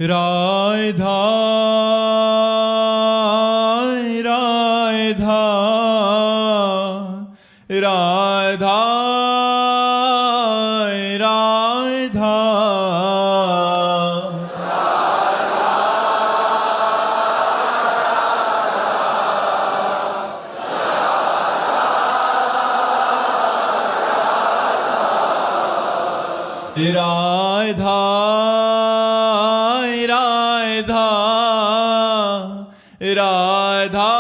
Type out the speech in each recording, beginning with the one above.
राधा राधा राधा राधा राधा राधा राधा राधा राधा राधा राधा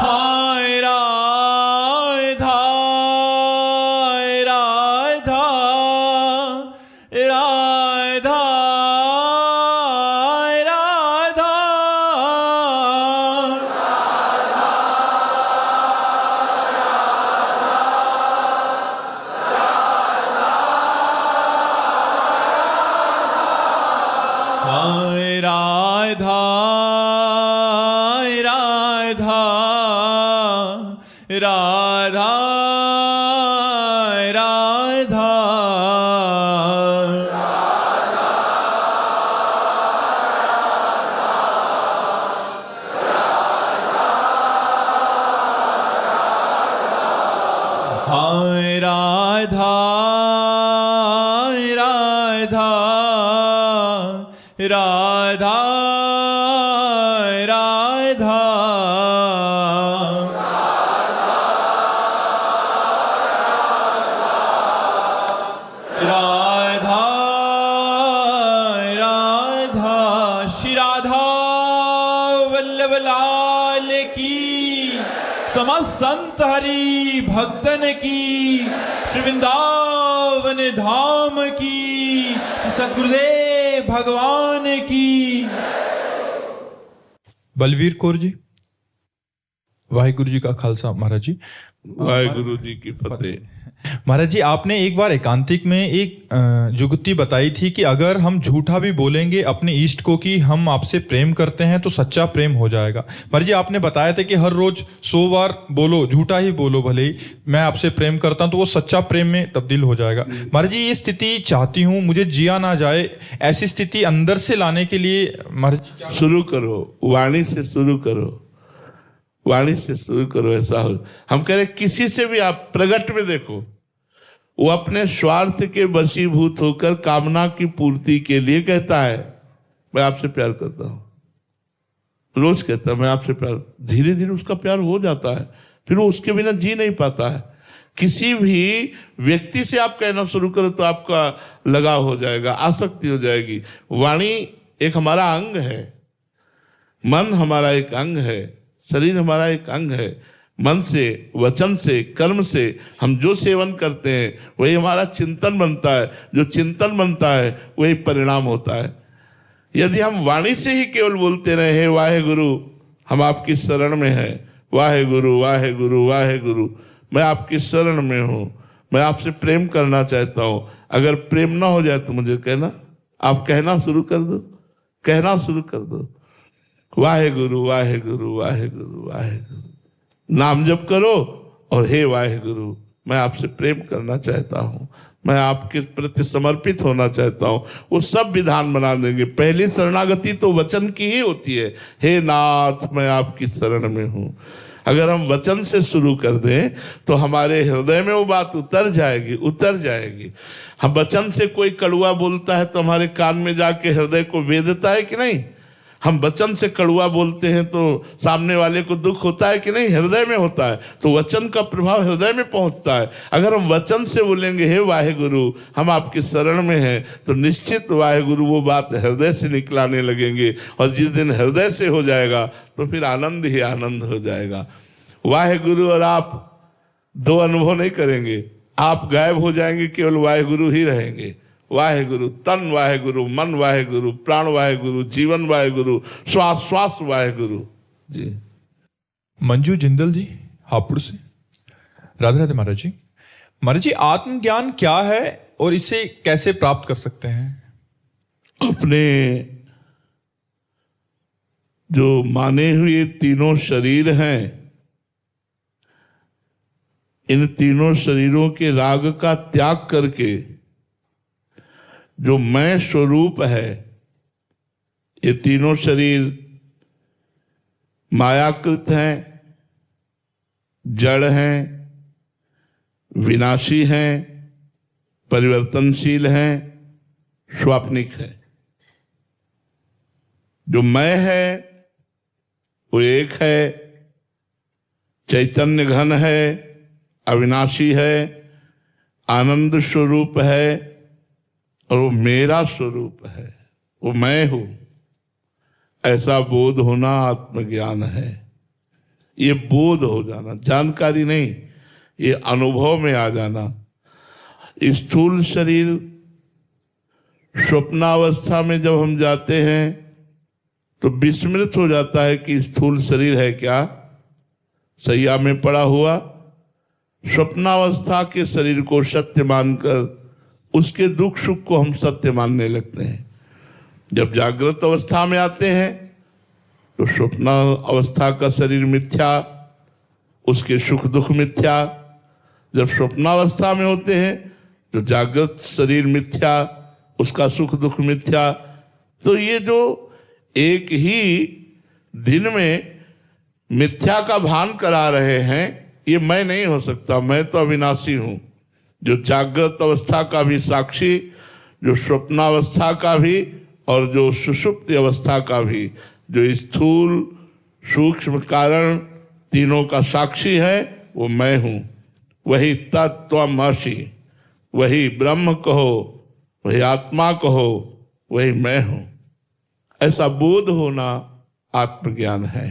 हाय राधा राधा राधा राधा राधा राधा राधा हाय राधा राधा राधा राधा राधा राधा श्री राधा वल्लभ लाल की, समस्त संत हरि भक्तन की, श्री वृंदावन धाम की, सद्गुरुदेव भगवान की। बलवीर कौर जी, वाहिगुरु जी का खालसा। महाराज जी, वाहिगुरु जी की फतेह। महाराज जी, आपने एक बार एकांतिक में एक जुगती बताई थी कि अगर हम झूठा भी बोलेंगे अपने इष्ट को कि हम आपसे प्रेम करते हैं तो सच्चा प्रेम हो जाएगा। महाराज जी, आपने बताया था कि हर रोज 100 बार बोलो, झूठा ही बोलो, भले ही मैं आपसे प्रेम करता हूं, तो वो सच्चा प्रेम में तब्दील हो जाएगा। महाराज जी, ये स्थिति चाहती हूँ, मुझे जिया ना जाए, ऐसी स्थिति अंदर से लाने के लिए महाराज शुरू करो, वाणी से शुरू करो, वाणी से शुरू करो। ऐसा हो, हम कह रहे किसी से भी आप प्रगट में देखो, वो अपने स्वार्थ के वशीभूत होकर कामना की पूर्ति के लिए कहता है मैं आपसे प्यार करता हूं, रोज कहता है मैं आपसे प्यार, धीरे धीरे उसका प्यार हो जाता है, फिर वो उसके बिना जी नहीं पाता है। किसी भी व्यक्ति से आप कहना शुरू करो तो आपका लगाव हो जाएगा, आसक्ति हो जाएगी। वाणी एक हमारा अंग है, मन हमारा एक अंग है, शरीर हमारा एक अंग है। मन से, वचन से, कर्म से हम जो सेवन करते हैं वही हमारा चिंतन बनता है, जो चिंतन बनता है वही परिणाम होता है। यदि हम वाणी से ही केवल बोलते रहे हे वाहे गुरु हम आपकी शरण में हैं, वाहे गुरु वाहे गुरु वाहे गुरु मैं आपकी शरण में हूँ, मैं आपसे प्रेम करना चाहता हूँ, अगर प्रेम ना हो जाए तो मुझे कहना, आप कहना शुरू कर दो, कहना शुरू कर दो, वाहे गुरु वाहे गुरु वाहे गुरु वाहे गुरु, नाम जप करो और हे वाहेगुरु मैं आपसे प्रेम करना चाहता हूँ, मैं आपके प्रति समर्पित होना चाहता हूँ। वो सब विधान बना देंगे। पहली शरणागति तो वचन की ही होती है, हे नाथ मैं आपकी शरण में हूँ। अगर हम वचन से शुरू कर दें तो हमारे हृदय में वो बात उतर जाएगी, उतर जाएगी। हम वचन से कोई कड़वा बोलता है तो हमारे कान में जाके हृदय को वेदता है कि नहीं? हम वचन से कड़वा बोलते हैं तो सामने वाले को दुख होता है कि नहीं? हृदय में होता है। तो वचन का प्रभाव हृदय में पहुंचता है। अगर हम वचन से बोलेंगे हे वाहेगुरु हम आपके शरण में हैं, तो निश्चित वाहेगुरु वो बात हृदय से निकलाने लगेंगे। और जिस दिन हृदय से हो जाएगा तो फिर आनंद ही आनंद हो जाएगा। वाहेगुरु और आप दो अनुभव नहीं करेंगे, आप गायब हो जाएंगे, केवल वाहेगुरु ही रहेंगे। वाहेगुरु, तन वाहेगुरु, मन वाहेगुरु, प्राण वाहेगुरु, जीवन वाहेगुरु, श्वास श्वास वाहेगुरु। जी मंजू जिंदल जी हापुड़ से। राधे राधे महाराज जी। महाराज जी, आत्मज्ञान क्या है और इसे कैसे प्राप्त कर सकते हैं? अपने जो माने हुए तीनों शरीर हैं, इन तीनों शरीरों के राग का त्याग करके जो मैं स्वरूप है, ये तीनों शरीर मायाकृत हैं, जड़ हैं, विनाशी हैं, परिवर्तनशील हैं, स्वाप्निक है। जो मैं है वो एक है, चैतन्य घन है, अविनाशी है, आनंद स्वरूप है, और वो मेरा स्वरूप है, वो मैं हूं। ऐसा बोध होना आत्मज्ञान है। ये बोध हो जाना, जानकारी नहीं, ये अनुभव में आ जाना। स्थूल शरीर स्वप्नावस्था में जब हम जाते हैं तो विस्मृत हो जाता है कि स्थूल शरीर है क्या, सैया में पड़ा हुआ। स्वप्नावस्था के शरीर को सत्य मानकर उसके दुख सुख को हम सत्य मानने लगते हैं। जब जागृत अवस्था में आते हैं तो स्वप्न अवस्था का शरीर मिथ्या, उसके सुख दुख मिथ्या। जब स्वप्नावस्था में होते हैं तो जागृत शरीर मिथ्या, उसका सुख दुख मिथ्या। तो ये जो एक ही दिन में मिथ्या का भान करा रहे हैं, ये मैं नहीं हो सकता। मैं तो अविनाशी हूं, जो जागृत अवस्था का भी साक्षी, जो स्वप्नावस्था का भी और जो सुषुप्ति अवस्था का भी, जो स्थूल सूक्ष्म कारण तीनों का साक्षी है, वो मैं हूं। वही तत्त्वमसि, वही ब्रह्म कहो, वही आत्मा कहो, वही मैं हूं। ऐसा बोध होना आत्मज्ञान है।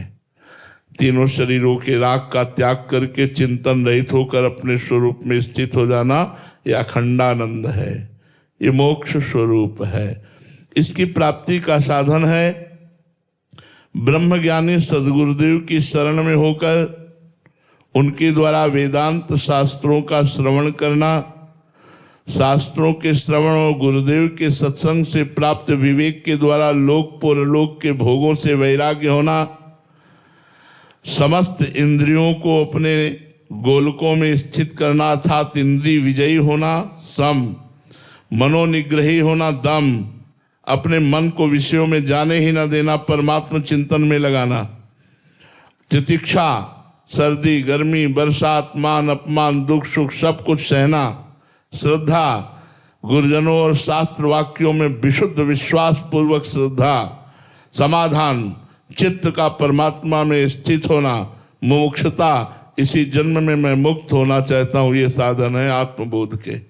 तीनों शरीरों के राग का त्याग करके चिंतन रहित होकर अपने स्वरूप में स्थित हो जाना, यह अखंडानंद है, ये मोक्ष स्वरूप है। इसकी प्राप्ति का साधन है ब्रह्मज्ञानी सद्गुरुदेव की शरण में होकर उनके द्वारा वेदांत शास्त्रों का श्रवण करना, शास्त्रों के श्रवण और गुरुदेव के सत्संग से प्राप्त विवेक के द्वारा लोक परलोक के भोगों से वैराग्य होना, समस्त इंद्रियों को अपने गोलकों में स्थित करना अर्थात इंद्रिय विजयी होना, सम, मनोनिग्रही होना, दम, अपने मन को विषयों में जाने ही न देना, परमात्मा चिंतन में लगाना, तितिक्षा, सर्दी गर्मी बरसात मान अपमान दुख सुख सब कुछ सहना, श्रद्धा, गुरुजनों और शास्त्र वाक्यों में विशुद्ध विश्वास पूर्वक श्रद्धा, समाधान, चित्त का परमात्मा में स्थित होना, मुमुक्षुता, इसी जन्म में मैं मुक्त होना चाहता हूं, ये साधन है आत्मबोध के।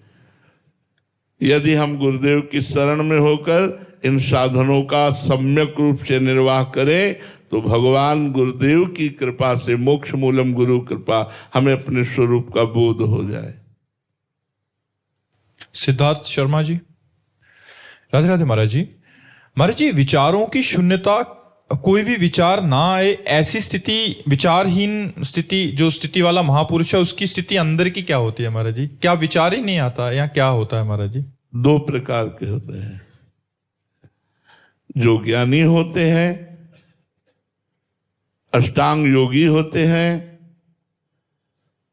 यदि हम गुरुदेव की शरण में होकर इन साधनों का सम्यक रूप से निर्वाह करें तो भगवान गुरुदेव की कृपा से, मोक्ष मूलम गुरु कृपा, हमें अपने स्वरूप का बोध हो जाए। सिद्धार्थ शर्मा जी। राधे राधे महाराज जी। महाराज जी, विचारों की शून्यता, कोई भी विचार ना आए, ऐसी स्थिति, विचारहीन स्थिति, जो स्थिति वाला महापुरुष है उसकी स्थिति अंदर की क्या होती है महाराज जी? क्या विचार ही नहीं आता या क्या होता है महाराज जी? दो प्रकार के होते हैं। जो ज्ञानी होते हैं, अष्टांग योगी होते हैं,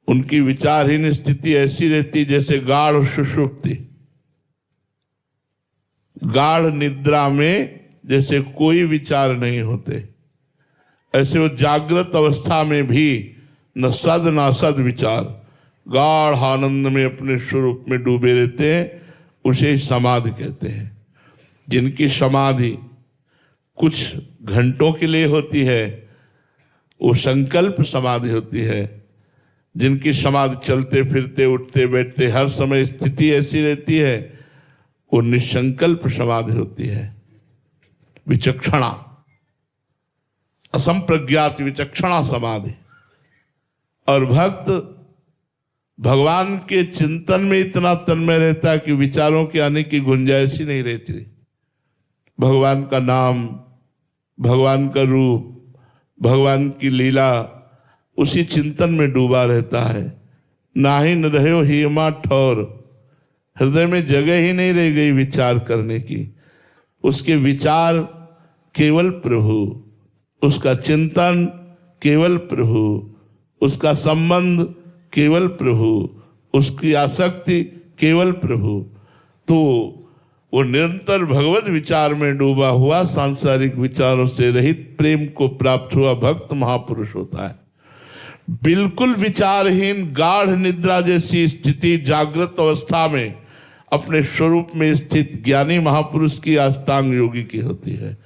उनकी विचारहीन स्थिति ऐसी रहती जैसे गाढ़ सुषुप्ति। गाढ़ निद्रा में जैसे कोई विचार नहीं होते, ऐसे वो जागृत अवस्था में भी न सद न असद विचार, गाढ़ आनंद में अपने स्वरूप में डूबे रहते हैं। उसे समाधि कहते हैं। जिनकी समाधि कुछ घंटों के लिए होती है, वो संकल्प समाधि होती है। जिनकी समाधि चलते फिरते उठते बैठते हर समय स्थिति ऐसी रहती है, वो निसंकल्प समाधि होती है, विचक्षणा, असंप्रज्ञात विचक्षणा समाधि। और भक्त भगवान के चिंतन में इतना तन्मय रहता है कि विचारों के आने की गुंजाइश ही नहीं रहती। भगवान का नाम, भगवान का रूप, भगवान की लीला, उसी चिंतन में डूबा रहता है। नाहि न रहो हिमा ठौर, हृदय में जगह ही नहीं रह गई विचार करने की। उसके विचार केवल प्रभु, उसका चिंतन केवल प्रभु, उसका संबंध केवल प्रभु, उसकी आसक्ति केवल प्रभु। तो वो निरंतर भगवत विचार में डूबा हुआ, सांसारिक विचारों से रहित प्रेम को प्राप्त हुआ भक्त महापुरुष होता है। बिल्कुल विचारहीन गाढ़ निद्रा जैसी स्थिति जागृत अवस्था में अपने स्वरूप में स्थित ज्ञानी महापुरुष की अष्टांग योगी की होती है।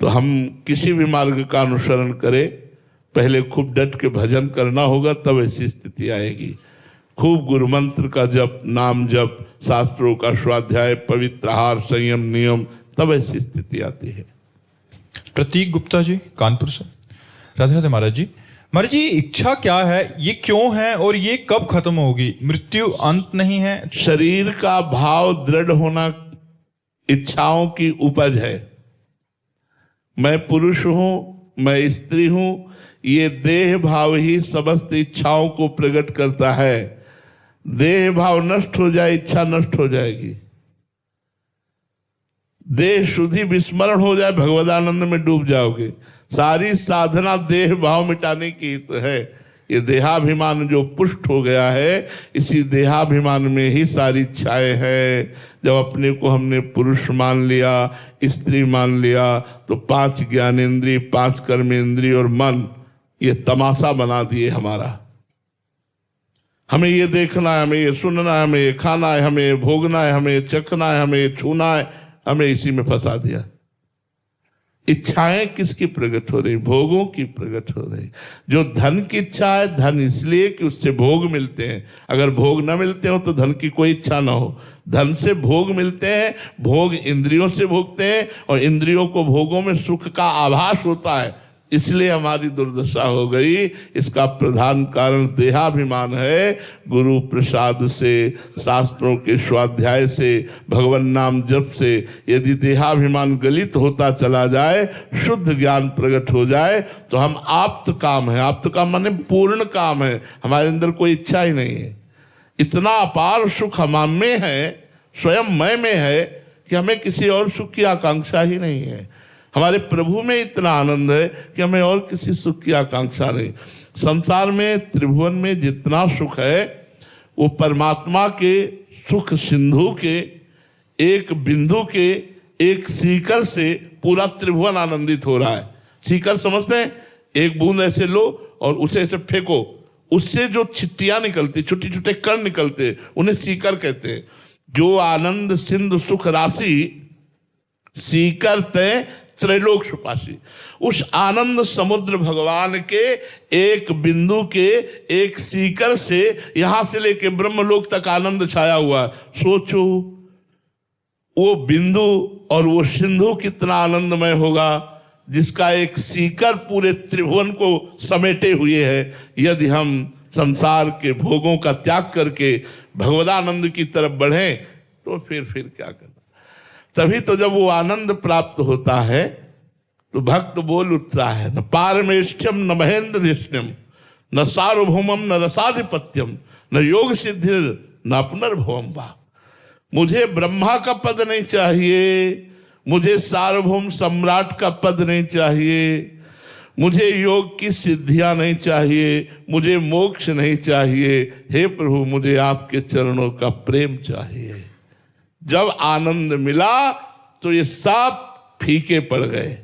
तो हम किसी भी मार्ग का अनुसरण करें, पहले खूब डट के भजन करना होगा, तब ऐसी स्थिति आएगी। खूब गुरु मंत्र का जप, नाम जप, शास्त्रों का स्वाध्याय, पवित्र आहार, संयम, नियम, तब ऐसी स्थिति आती है। प्रतीक गुप्ता जी कानपुर से। राधे राधे महाराज जी। महाराज जी, इच्छा क्या है, ये क्यों है और ये कब खत्म होगी? मृत्यु अंत नहीं है। शरीर का भाव दृढ़ होना इच्छाओं की उपज है। मैं पुरुष हूं, मैं स्त्री हूं, ये देह भाव ही समस्त इच्छाओं को प्रकट करता है। देह भाव नष्ट हो जाए, इच्छा नष्ट हो जाएगी। देह शुद्धि विस्मरण हो जाए, भगवदानंद में डूब जाओगे। सारी साधना देह भाव मिटाने की हित है। ये देहाभिमान जो पुष्ट हो गया है, इसी देहाभिमान में ही सारी इच्छाएं हैं। जब अपने को हमने पुरुष मान लिया, स्त्री मान लिया, तो 5 ज्ञानेंद्रिय, 5 कर्मेंद्रिय और मन, ये तमाशा बना दिए हमारा। हमें ये देखना है, हमें ये सुनना है, हमें ये खाना है, हमें ये भोगना है, हमें ये चखना है, हमें ये छूना है, हमें इसी में फंसा दिया। इच्छाएं किसकी प्रकट हो रही? भोगों की प्रकट हो रही। जो धन की इच्छा है, धन इसलिए कि उससे भोग मिलते हैं। अगर भोग न मिलते हो तो धन की कोई इच्छा ना हो। धन से भोग मिलते हैं, भोग इंद्रियों से भोगते हैं, और इंद्रियों को भोगों में सुख का आभास होता है, इसलिए हमारी दुर्दशा हो गई। इसका प्रधान कारण देहाभिमान है। गुरु प्रसाद से, शास्त्रों के स्वाध्याय से, भगवान नाम जप से यदि देहाभिमान गलित होता चला जाए, शुद्ध ज्ञान प्रकट हो जाए, तो हम आप्त काम है। आप्त काम माने पूर्ण काम है। हमारे अंदर कोई इच्छा ही नहीं है। इतना अपार सुख हम में है, स्वयं मैं में है, कि हमें किसी और सुख की आकांक्षा ही नहीं है। हमारे प्रभु में इतना आनंद है कि हमें और किसी सुख की आकांक्षा नहीं। संसार में, त्रिभुवन में जितना सुख है, वो परमात्मा के सुख सिंधु के एक बिंदु के एक सीकर से पूरा त्रिभुवन आनंदित हो रहा है। सीकर समझते हैं? एक बूंद ऐसे लो और उसे ऐसे फेंको, उससे जो छिट्टियां निकलती, छोटे छोटे कण निकलते, उन्हें सीकर कहते हैं। जो आनंद सिंधु सुख राशि सीकर तय त्रैलोक सुपासी, उस आनंद समुद्र भगवान के एक बिंदु के एक सीकर से यहां से लेके ब्रह्मलोक तक आनंद छाया हुआ। सोचो वो बिंदु और वो सिंधु कितना आनंदमय होगा, जिसका एक सीकर पूरे त्रिभुवन को समेटे हुए है। यदि हम संसार के भोगों का त्याग करके भगवदानंद की तरफ बढ़ें, तो फिर क्या करना। तभी तो जब वो आनंद प्राप्त होता है, तो भक्त बोल उठता है, न पारमेष्ठ्यम न महेंद्र धिष्ण्यम न सार्वभौमम न रसाधिपत्यम न योग सिद्धिर न पुनर्भवम वा। मुझे ब्रह्मा का पद नहीं चाहिए, मुझे सार्वभौम सम्राट का पद नहीं चाहिए, मुझे योग की सिद्धियां नहीं चाहिए, मुझे मोक्ष नहीं चाहिए। हे प्रभु, मुझे आपके चरणों का प्रेम चाहिए। जब आनंद मिला तो ये सब फीके पड़ गए।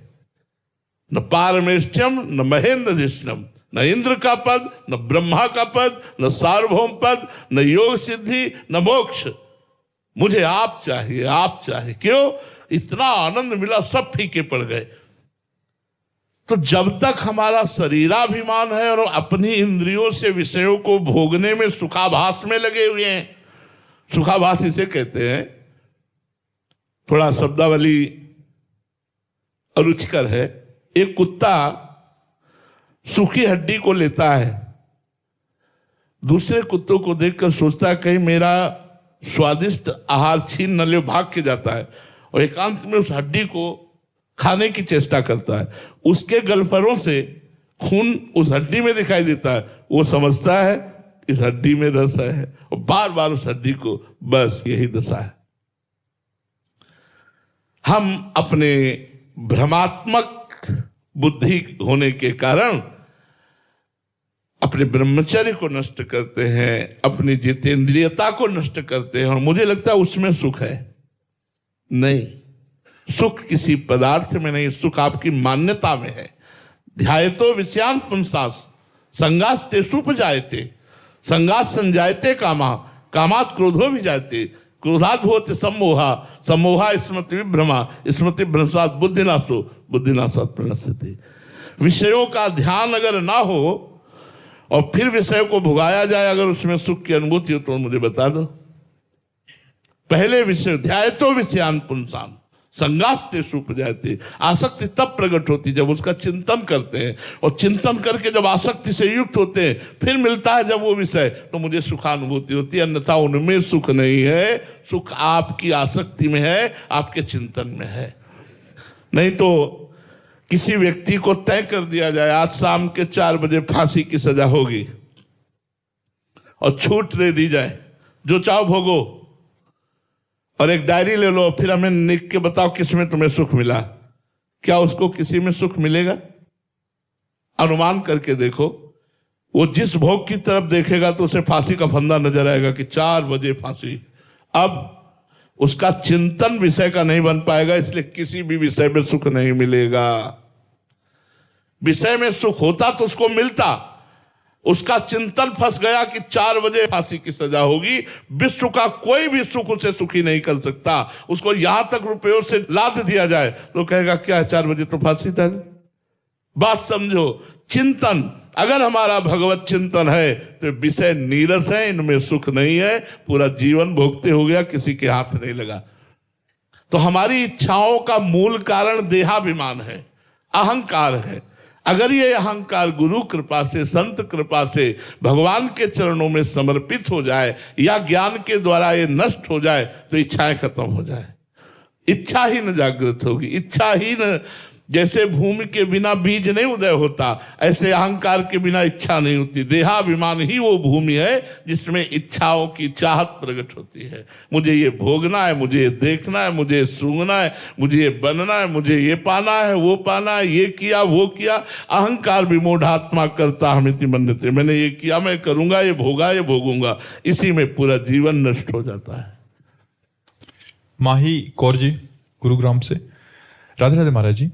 न पारमेष्ठ्यम न महेंद्र धिष्ण्यम, न इंद्र का पद, न ब्रह्मा का पद, न सार्वभौम पद, न योग सिद्धि, न मोक्ष। मुझे आप चाहिए, आप चाहिए। क्यों? इतना आनंद मिला, सब फीके पड़ गए। तो जब तक हमारा शरीराभिमान है और अपनी इंद्रियों से विषयों को भोगने में सुखाभास में लगे हुए हैं, सुखाभास इसे कहते हैं, थोड़ा शब्दावली अरुचिकर है। एक कुत्ता सूखी हड्डी को लेता है, दूसरे कुत्तों को देखकर सोचता है कहीं मेरा स्वादिष्ट आहार छीन न ले, भाग के जाता है और एकांत में उस हड्डी को खाने की चेष्टा करता है। उसके गलफरों से खून उस हड्डी में दिखाई देता है, वो समझता है इस हड्डी में रस है और बार बार उस हड्डी को, बस यही दशा है। हम अपने भ्रमात्मक बुद्धि होने के कारण अपने ब्रह्मचर्य को नष्ट करते हैं, अपनी जितेंद्रियता को नष्ट करते हैं और मुझे लगता है उसमें सुख है। नहीं, सुख किसी पदार्थ में नहीं, सुख आपकी मान्यता में है। ध्यायतो विषयान पुंसास संगास तेषुपजायते, संगास संजायते कामा, कामात क्रोधो भी जायते, क्रोधात भवति सम्मोहा, सम्मोहा स्मृति विभ्रमा, स्मृति भ्रंशात बुद्धिनाशो, बुद्धिनाशात प्रणश्यते। विषयों का ध्यान अगर ना हो और फिर विषय को भुगाया जाए, अगर उसमें सुख की अनुभूति हो तो मुझे बता दो। पहले विषय ध्यायतो विषयान पुंसान संगास्ते सूप जाते, आसक्ति तब प्रकट होती जब उसका चिंतन करते हैं, और चिंतन करके जब आसक्ति से युक्त होते हैं फिर मिलता है जब वो विषय, तो मुझे सुखानुभूति होती है। अन्यथा उनमें सुख नहीं है, सुख आपकी आसक्ति में है, आपके चिंतन में है। नहीं तो किसी व्यक्ति को तय कर दिया जाए आज शाम के 4 बजे फांसी की सजा होगी और छूट दे दी जाए, जो चाहो भोगो, और एक डायरी ले लो, फिर हमें लिख के बताओ किसमें तुम्हें सुख मिला, क्या उसको किसी में सुख मिलेगा? अनुमान करके देखो, वो जिस भोग की तरफ देखेगा तो उसे फांसी का फंदा नजर आएगा कि 4 बजे फांसी। अब उसका चिंतन विषय का नहीं बन पाएगा, इसलिए किसी भी विषय में सुख नहीं मिलेगा। विषय में सुख होता तो उसको मिलता, उसका चिंतन फंस गया कि 4 बजे फांसी की सजा होगी। विश्व का कोई भी सुख उसे सुखी नहीं कर सकता। उसको यहां तक रुपयों से लाद दिया जाए तो कहेगा क्या 4 बजे तो फांसी था। बात समझो, चिंतन, अगर हमारा भगवत चिंतन है तो विषय नीरस है, इनमें सुख नहीं है, पूरा जीवन भोगते हो गया, किसी के हाथ नहीं लगा। तो हमारी इच्छाओं का मूल कारण देहाभिमान है, अहंकार है। अगर ये अहंकार गुरु कृपा से, संत कृपा से भगवान के चरणों में समर्पित हो जाए या ज्ञान के द्वारा ये नष्ट हो जाए तो इच्छाएं खत्म हो जाए। इच्छा ही न जागृत होगी, इच्छा ही न, जैसे भूमि के बिना बीज नहीं उदय होता, ऐसे अहंकार के बिना इच्छा नहीं होती। देहाभिमान ही वो भूमि है जिसमें इच्छाओं की चाहत प्रकट होती है। मुझे ये भोगना है, मुझे ये देखना है, मुझे ये सूंघना है, मुझे ये बनना है, मुझे ये पाना है, वो पाना है, ये किया वो किया। अहंकार विमूढ़ात्मा करता हमिति मन्यते, मैंने ये किया, मैं करूंगा, ये भोगा, ये भोगूंगा, इसी में पूरा जीवन नष्ट हो जाता है। माही कौर जी गुरुग्राम से। राधे राधे महाराज जी।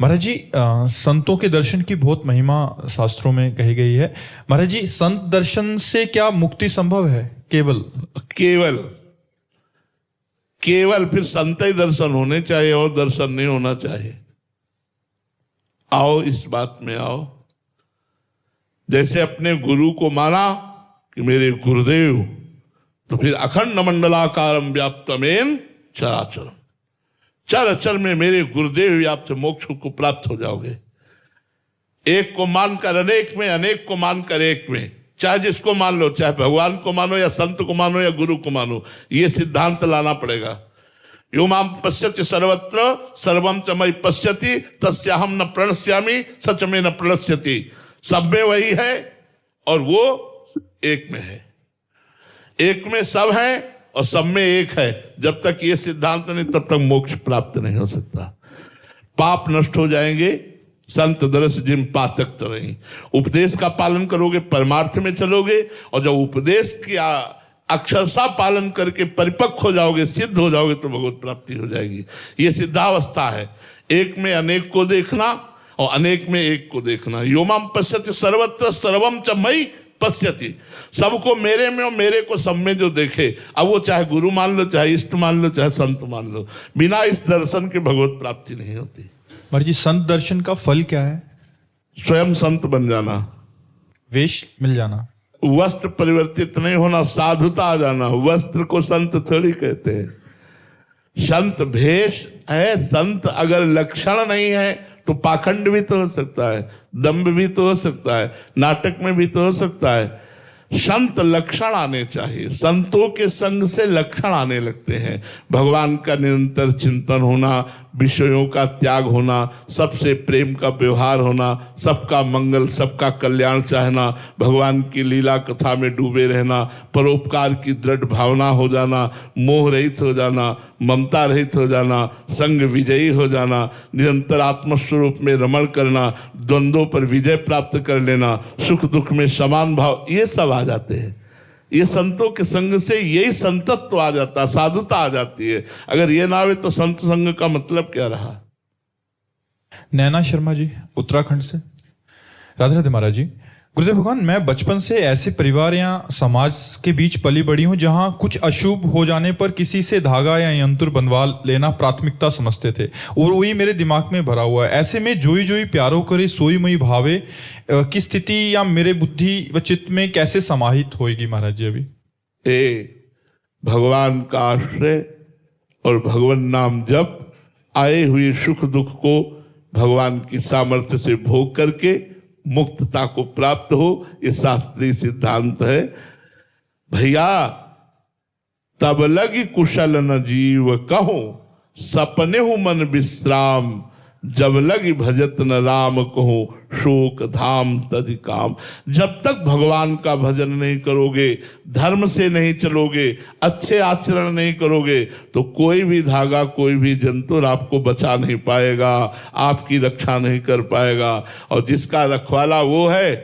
महाराज जी, संतों के दर्शन की बहुत महिमा शास्त्रों में कही गई है। महाराज जी, संत दर्शन से क्या मुक्ति संभव है? केवल फिर संत ही दर्शन होने चाहिए और दर्शन नहीं होना चाहिए। आओ, इस बात में आओ। जैसे अपने गुरु को माना कि मेरे गुरुदेव, तो फिर अखंड मंडलाकारम व्याप्तमेन चराचरम, चर अचर में मेरे गुरुदेव व्याप्त मोक्ष को प्राप्त हो जाओगे। एक को मानकर अनेक में, अनेक को मानकर एक में, चाहे जिसको मान लो, चाहे भगवान को मानो या संत को मानो या गुरु को मानो, ये सिद्धांत लाना पड़ेगा। यो माम पश्यति सर्वत्र सर्वम च मयि पश्यति तस्याहम न प्रणश्यामि सच में न प्रणश्यति। सब में वही है और वो एक में है, एक में सब है और सब में एक है। जब तक ये सिद्धांत नहीं तब तक मोक्ष प्राप्त नहीं हो सकता। पाप नष्ट हो जाएंगे, संत दरस जिम पातक तरही। उपदेश का पालन करोगे, परमार्थ में चलोगे, और जब उपदेश की अक्षरशः पालन करके परिपक्व हो जाओगे, सिद्ध हो जाओगे, तो भगवत प्राप्ति हो जाएगी। ये सिद्धावस्था है, एक में अनेक को देखना और अनेक में एक को देखना। योमाम पश्यति सर्वत्र सर्वम च मयि पश्यति, सबको मेरे में और मेरे को सब में जो देखे, अब वो चाहे गुरु मान लो, चाहे इष्ट मान लो, चाहे संत मान लो, बिना इस दर्शन के भगवत प्राप्ति नहीं होती। महाराज जी, संत दर्शन का फल क्या है? स्वयं संत बन जाना, वेश मिल जाना, वस्त्र परिवर्तित नहीं होना, साधुता आ जाना। वस्त्र को संत थोड़ी कहते हैं, संत भेष है। संत अगर लक्षण नहीं है तो पाखंड भी तो हो सकता है, दंभ भी तो हो सकता है, नाटक में भी तो हो सकता है। संत लक्षण आने चाहिए, संतों के संग से लक्षण आने लगते हैं। भगवान का निरंतर चिंतन होना, विषयों का त्याग होना, सबसे प्रेम का व्यवहार होना, सबका मंगल, सबका कल्याण चाहना, भगवान की लीला कथा में डूबे रहना, परोपकार की दृढ़ भावना हो जाना, मोह रहित हो जाना, ममता रहित हो जाना, संग विजयी हो जाना, निरंतर आत्मस्वरूप में रमण करना, द्वंद्वों पर विजय प्राप्त कर लेना, सुख दुख में समान भाव, ये सब आ जाते हैं। ये संतों के संग से यही संतत्व आ जाता है, साधुता आ जाती है। अगर ये ना आवे तो संत संग का मतलब क्या रहा? नैना शर्मा जी उत्तराखंड से। राधे राधे महाराज जी। गुरुदेव भगवान, मैं बचपन से ऐसे परिवार या समाज के बीच पली बड़ी हूं जहां कुछ अशुभ हो जाने पर किसी से धागा या यंत्र बनवा लेना प्राथमिकता समझते थे, और वही मेरे दिमाग में भरा हुआ है। ऐसे में जोई जोई प्यारो करे सोई मई भावे की स्थिति या मेरे बुद्धि व चित्त में कैसे समाहित होएगी महाराज जी? अभी भगवान का आश्रय और भगवान नाम जप, आए हुए सुख दुख को भगवान की सामर्थ्य से भोग करके मुक्तता को प्राप्त हो, ये शास्त्रीय सिद्धांत है। भैया तब लगी कुशल न जीव कहो, सपने हूं मन विश्राम, जब लगी भजत न राम कहो, शोक धाम तज काम। जब तक भगवान का भजन नहीं करोगे, धर्म से नहीं चलोगे, अच्छे आचरण नहीं करोगे, तो कोई भी धागा, कोई भी जंतु आपको बचा नहीं पाएगा, आपकी रक्षा नहीं कर पाएगा। और जिसका रखवाला वो है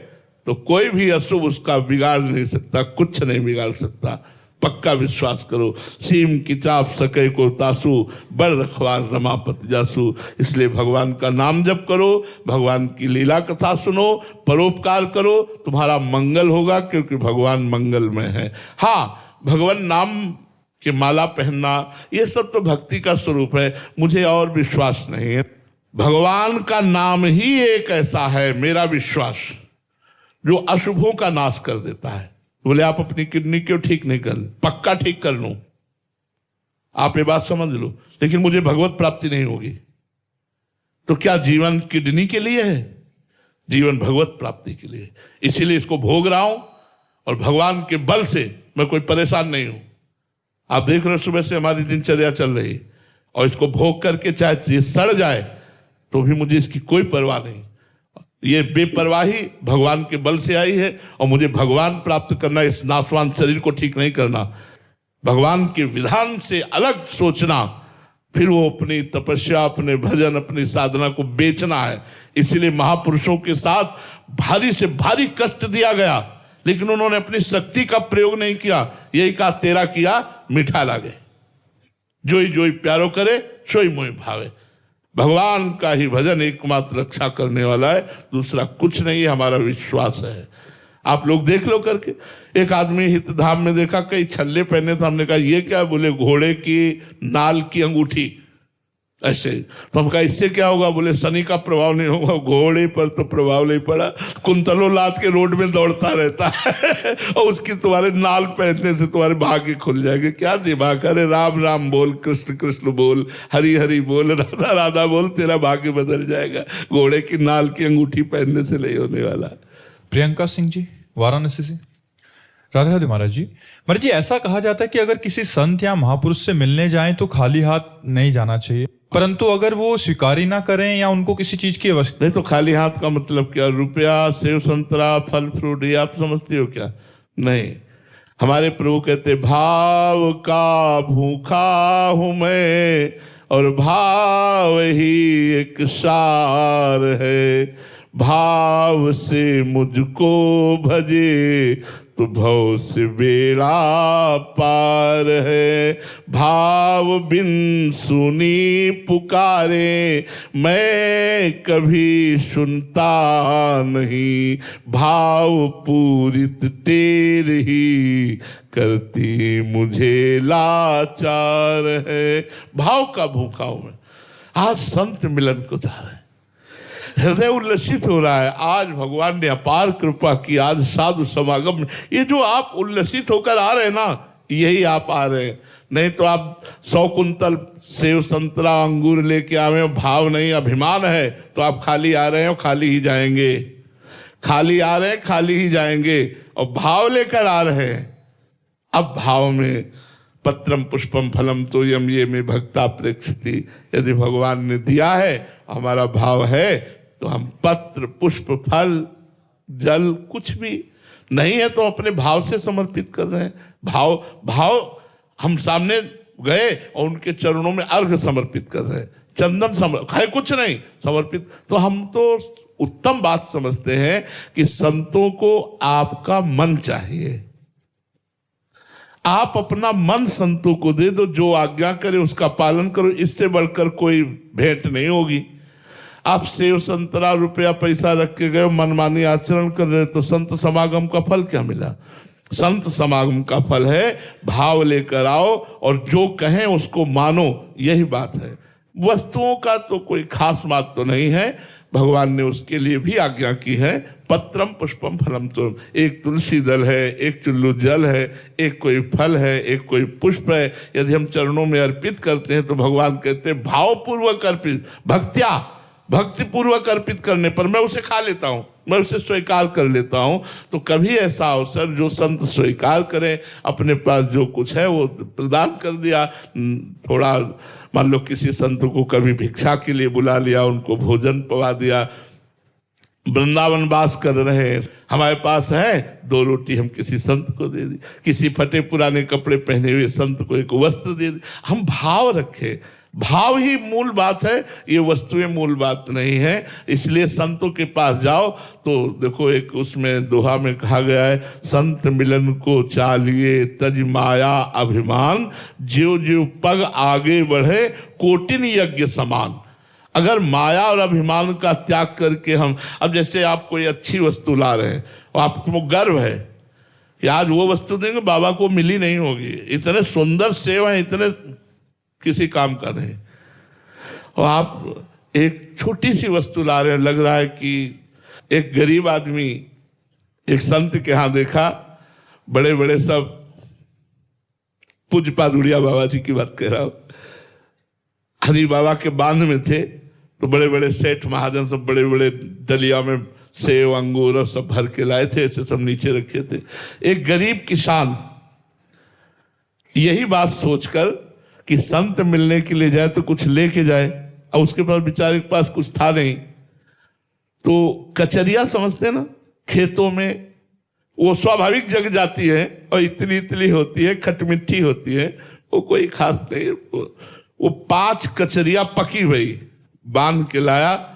तो कोई भी अशुभ उसका बिगाड़ नहीं सकता, कुछ नहीं बिगाड़ सकता। पक्का विश्वास करो। सीम की चाप सके को तासु, बड़ रखवार रमापति जासु। इसलिए भगवान का नाम जप करो, भगवान की लीला कथा सुनो, परोपकार करो, तुम्हारा मंगल होगा, क्योंकि भगवान मंगल में है। हाँ, भगवान नाम के माला पहनना ये सब तो भक्ति का स्वरूप है, मुझे और विश्वास नहीं है। भगवान का नाम ही एक ऐसा है, मेरा विश्वास, जो अशुभों का नाश कर देता है। बोले आप अपनी किडनी क्यों ठीक नहीं कर? पक्का ठीक कर लूं, आप ये बात समझ लो, लेकिन मुझे भगवत प्राप्ति नहीं होगी। तो क्या जीवन किडनी के लिए है? जीवन भगवत प्राप्ति के लिए। इसीलिए इसको भोग रहा हूं, और भगवान के बल से मैं कोई परेशान नहीं हूं। आप देख रहे हो सुबह से हमारी दिनचर्या चल रही, और इसको भोग करके चाहे ये सड़ जाए तो भी मुझे इसकी कोई परवाह नहीं। ये बेपरवाही भगवान के बल से आई है, और मुझे भगवान प्राप्त करना, इस नाशवान शरीर को ठीक नहीं करना। भगवान के विधान से अलग सोचना, फिर वो अपनी तपस्या, अपने भजन, अपनी साधना को बेचना है। इसीलिए महापुरुषों के साथ भारी से भारी कष्ट दिया गया, लेकिन उन्होंने अपनी शक्ति का प्रयोग नहीं किया। यही कहा, तेरा किया मीठा लागे, जोई जोई प्यारो करे सोई मोहि भावे। भगवान का ही भजन एकमात्र रक्षा करने वाला है, दूसरा कुछ नहीं है, हमारा विश्वास है। आप लोग देख लो करके। एक आदमी हितधाम में देखा, कई छल्ले पहने थे, हमने कहा ये क्या? बोले घोड़े की नाल की अंगूठी। ऐसे तो हम कहा इससे क्या होगा? बोले शनि का प्रभाव नहीं होगा। घोड़े पर तो प्रभाव नहीं पड़ा, कुंतलों लाद के रोड में दौड़ता रहता है और उसकी तुम्हारे नाल पहनने से तुम्हारे भाग्य खुल जाएंगे। क्या दिमाग? अरे राम राम बोल, कृष्ण कृष्ण बोल, हरि हरि बोल, राधा राधा बोल, तेरा भाग्य बदल जाएगा। घोड़े की नाल की अंगूठी पहनने से नहीं होने वाला। प्रियंका सिंह जी वाराणसी से। राधे राधे महाराज जी। महाराज जी, ऐसा कहा जाता है कि अगर किसी संत या महापुरुष से मिलने जाएं तो खाली हाथ नहीं जाना चाहिए, परंतु अगर वो स्वीकार ही ना करें या उनको किसी चीज की आवश्यकता नहीं, तो खाली हाथ का मतलब क्या? रुपया, सेव संतरा, फल फ्रूट, ये आप समझती हो क्या? नहीं, हमारे प्रभु कहते भाव का भूखा हूं मैं, और भाव ही एक सार है। भाव से मुझको भजे तो भव से बेड़ा पार है। भाव बिन सुनी पुकारे मैं कभी सुनता नहीं, भाव पूरित टेर ही करती मुझे लाचार है। भाव का भूखा हूं मैं। आज संत मिलन को जा रहे हैं, हृदय उल्लसित हो रहा है। आज भगवान ने अपार कृपा की, आज साधु समागम में ये जो आप उल्लसित होकर आ रहे हैं ना, यही आप आ रहे हैं। नहीं तो आप 100 कुंतल सेव संतरा अंगूर लेके आवे, भाव नहीं अभिमान है तो आप खाली आ रहे हैं और खाली ही जाएंगे, खाली आ रहे हैं खाली ही जाएंगे। और भाव लेकर आ रहे हैं। अब भाव में पत्रम पुष्पम फलम तो यम ये में भक्ता प्रेक्षति, यदि भगवान ने दिया है, हमारा भाव है, तो हम पत्र पुष्प फल जल कुछ भी नहीं है तो अपने भाव से समर्पित कर रहे हैं। भाव हम सामने गए और उनके चरणों में अर्घ समर्पित कर रहे हैं, चंदन है कुछ नहीं समर्पित। तो हम तो उत्तम बात समझते हैं कि संतों को आपका मन चाहिए, आप अपना मन संतों को दे दो, जो आज्ञा करे उसका पालन करो, इससे बढ़कर कोई भेंट नहीं होगी। आप सेव संतरा रुपया पैसा रख के गए, मनमानी आचरण कर रहे, तो संत समागम का फल क्या मिला? संत समागम का फल है भाव लेकर आओ और जो कहें उसको मानो, यही बात है। वस्तुओं का तो कोई खास बात तो नहीं है, भगवान ने उसके लिए भी आज्ञा की है। पत्रम पुष्पम फलम तुम, एक तुलसी दल है, एक चुल्लू जल है, एक कोई फल है, एक कोई पुष्प है, यदि हम चरणों में अर्पित करते हैं तो भगवान कहते हैं भावपूर्वक अर्पित, भक्ति पूर्वक अर्पित करने पर मैं उसे खा लेता हूं, मैं उसे स्वीकार कर लेता हूं। तो कभी ऐसा अवसर जो संत स्वीकार करें, अपने पास जो कुछ है वो प्रदान कर दिया। थोड़ा मान लो किसी संत को कभी भिक्षा के लिए बुला लिया, उनको भोजन पवा दिया। वृंदावन वास कर रहे हैं, हमारे पास है 2 रोटी, हम किसी संत को दे दी। किसी फटे पुराने कपड़े पहने हुए संत को एक वस्त्र दे दी। हम भाव रखें, भाव ही मूल बात है, ये वस्तुएं मूल बात नहीं है। इसलिए संतों के पास जाओ तो देखो, एक उसमें दोहा में कहा गया है, संत मिलन को चालिए तज माया अभिमान, ज्यों ज्यों पग आगे बढ़े कोटिन यज्ञ समान। अगर माया और अभिमान का त्याग करके हम, अब जैसे आप कोई अच्छी वस्तु ला रहे हैं और आपको गर्व है कि आज वो वस्तु देंगे बाबा को मिली नहीं होगी, इतने सुंदर सेव है, इतने किसी काम का नहीं, और आप एक छोटी सी वस्तु ला रहे हैं। लग रहा है कि एक गरीब आदमी एक संत के यहां देखा, बड़े बड़े सब पूज्य पादुड़िया बाबा जी की बात कह रहा हूं, हरि बाबा के बांध में थे, तो बड़े बड़े सेठ महाजन सब बड़े बड़े डलिया में सेव अंगूर और सब भर के लाए थे, ऐसे सब नीचे रखे थे। एक गरीब किसान यही बात सोचकर कि संत मिलने के लिए जाए तो कुछ लेके जाए, और उसके पास बेचारे के पास कुछ था नहीं, तो कचरिया समझते हैं ना, खेतों में वो स्वाभाविक जग जाती है और इतनी इतनी होती है, खटमिट्ठी होती है, वो कोई खास नहीं। वो 5 कचरिया पकी हुई बांध के लाया,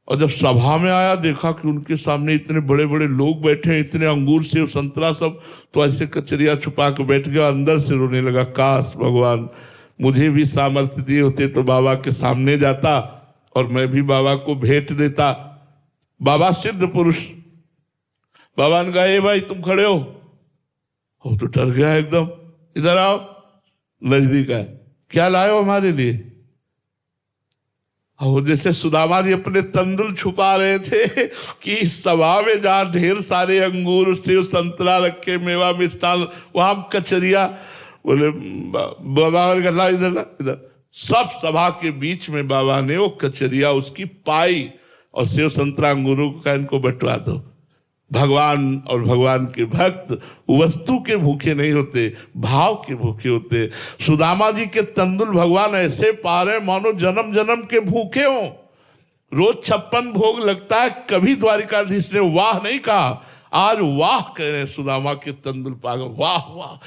और जब सभा में आया देखा कि उनके सामने इतने बड़े बड़े लोग बैठे हैं, इतने अंगूर सेव संतरा सब, तो ऐसे कचरिया छुपा के बैठ गया, अंदर से रोने लगा, काश भगवान मुझे भी सामर्थ्य दिए होते तो बाबा के सामने जाता और मैं भी बाबा को भेंट देता। बाबा सिद्ध पुरुष, बाबा ने कहा, ए भाई तुम खड़े हो? वो तो डर गया एकदम, इधर आओ, नजदीक आए, क्या लाए हो हमारे लिए? और जैसे सुदामा जी अपने तंदुल छुपा रहे थे कि इस सभा में जहां ढेर सारे अंगूर सेव संतरा रखे, मेवा मिष्ठान, वहां कचरिया, बोले बाबा ने कहा इधर ना, इधर। सब सभा के बीच में बाबा ने वो कचरिया उसकी पाई और सेव संतरा अंगूरों का इनको बंटवा दो। भगवान और भगवान के भक्त वस्तु के भूखे नहीं होते, भाव के भूखे होते। सुदामा जी के तंदुल भगवान ऐसे पा रहे मानो जन्म जन्म के भूखे हो। रोज 56 भोग लगता है, कभी द्वारिकाधीश ने वाह नहीं कहा, आज वाह कह रहे हैं सुदामा के तंदुल पागल, वाह वाह।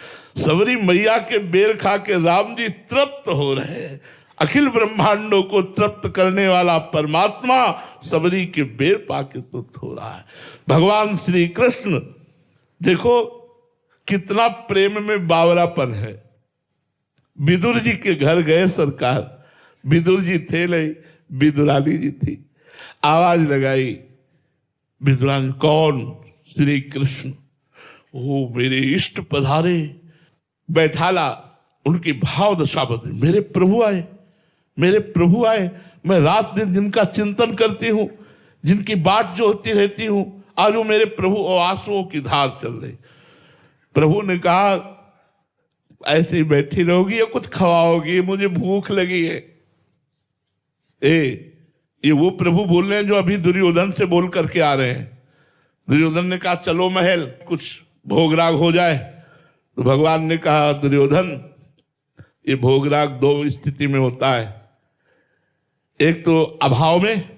सबरी मैया के बेर खा के राम जी तृप्त हो रहे हैं। अखिल ब्रह्मांडों को तृप्त करने वाला परमात्मा सबरी के बेर पाके तृप्त हो रहा है। भगवान श्री कृष्ण देखो कितना प्रेम में बावरापन है। विदुर जी के घर गए सरकार, विदुर जी थे नहीं, विदुरानी जी थी। आवाज लगाई विदुरानी, कौन? श्री कृष्ण। ओ मेरे इष्ट पधारे। बैठाला, उनकी भाव दशा बदली, मेरे प्रभु आए, मेरे प्रभु आए। मैं रात दिन जिनका चिंतन करती हूं, जिनकी बाट जो होती रहती हूं, आज वो मेरे प्रभु और आंसुओं की धार चल रही। प्रभु ने कहा ऐसे ही बैठी रहोगी या कुछ खवाओगी? मुझे भूख लगी है। ये वो प्रभु बोल रहे हैं जो अभी दुर्योधन से बोल करके आ रहे हैं। दुर्योधन ने कहा चलो महल, कुछ भोगराग हो जाए। तो भगवान ने कहा दुर्योधन, ये भोगराग दो स्थिति में होता है, एक तो अभाव में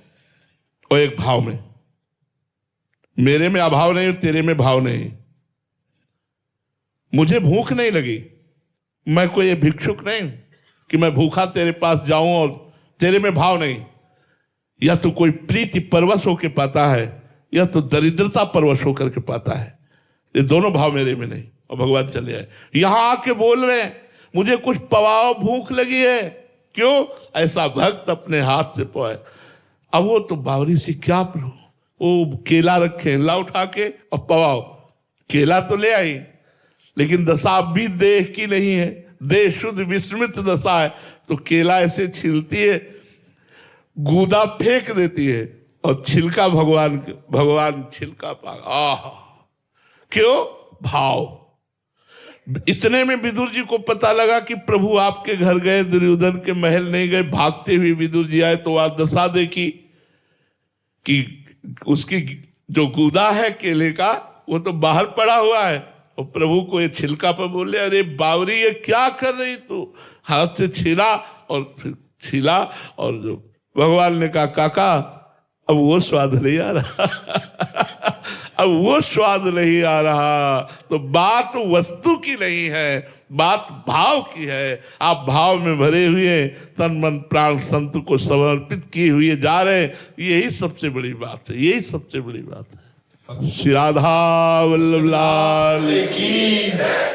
और एक भाव में। मेरे में अभाव नहीं, तेरे में भाव नहीं। मुझे भूख नहीं लगी, मैं कोई भिक्षुक नहीं कि मैं भूखा तेरे पास जाऊं और तेरे में भाव नहीं। या तो कोई प्रीति परवश होकर पाता है या तो दरिद्रता परवश होकर के पाता है। ये दोनों भाव मेरे में नहीं। और भगवान चले आए, यहां आके बोल रहे हैं मुझे कुछ पवाओ, भूख लगी है। क्यों? ऐसा भक्त अपने हाथ से पवाए। अब वो तो बावरी से क्या प्रभु, वो केला रखे, ला उठा के और पवाओ। केला तो ले आई, लेकिन दशा भी देह की नहीं है, देह शुद्ध विस्मृत दशा है। तो केला ऐसे छिलती है, गूदा फेंक देती है और छिलका भगवान छिलका पा। आह, क्यों? भाव। इतने में विदुर जी को पता लगा कि प्रभु आपके घर गए, दुर्योधन के महल नहीं गए। भागते हुए विदुर जी आए तो वहां दशा देखी कि उसकी जो गूदा है केले का वो तो बाहर पड़ा हुआ है। और प्रभु को ये छिलका पर बोले, अरे बावरी ये क्या कर रही तू? हाथ से छीला और फिर छीला। और जो भगवान ने कहा काका अब वो स्वाद नहीं आ रहा अब वो स्वाद नहीं आ रहा। तो बात वस्तु की नहीं है, बात भाव की है। आप भाव में भरे हुए तन मन प्राण संत को समर्पित किए हुए जा रहे हैं। यही सबसे बड़ी बात है, यही सबसे बड़ी बात है। श्री राधा वल्लभ लाल की।